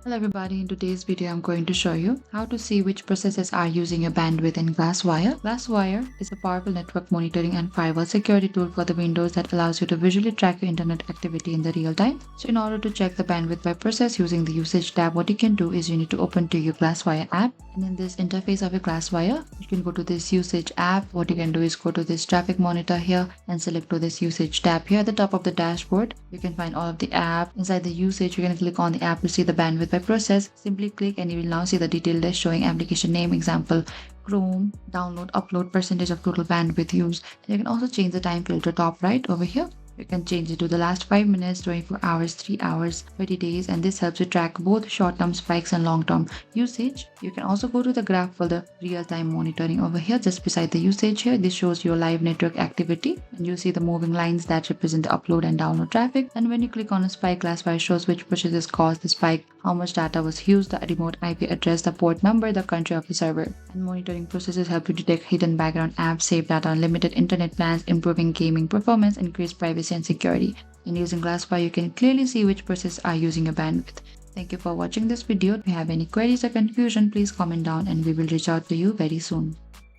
Hello everybody, in today's video I'm going to show you how to see which processes are using your bandwidth in Glasswire. Glasswire is a powerful network monitoring and firewall security tool for the Windows that allows you to visually track your internet activity in the real time. So in order to check the bandwidth by process using the usage tab, what you can do is you need to open to your Glasswire app, and in this interface of your Glasswire, you can go to this usage app. What you can do is go to this traffic monitor here and select to this usage tab here at the top of the dashboard. You can find all of the app. Inside the usage, you can click on the app to see the bandwidth by process. Simply click and you will now see the detailed list showing application name, example Chrome, download, upload, percentage of total bandwidth used. And you can also change the time filter top right over here. You can change it to the last 5 minutes, 24 hours, 3 hours, 30 days, and this helps you track both short-term spikes and long-term usage. You can also go to the graph for the real-time monitoring over here just beside the usage here. This shows your live network activity, and you see the moving lines that represent the upload and download traffic. And when you click on a spike, Glasswire shows which processes caused the spike, how much data was used, the remote IP address, the port number, the country of the server. And monitoring processes help you detect hidden background apps, save data on limited internet plans, improving gaming performance, increase privacy and security. In using Glasswire, you can clearly see which processes are using your bandwidth. Thank you for watching this video. If you have any queries or confusion, please comment down and we will reach out to you very soon.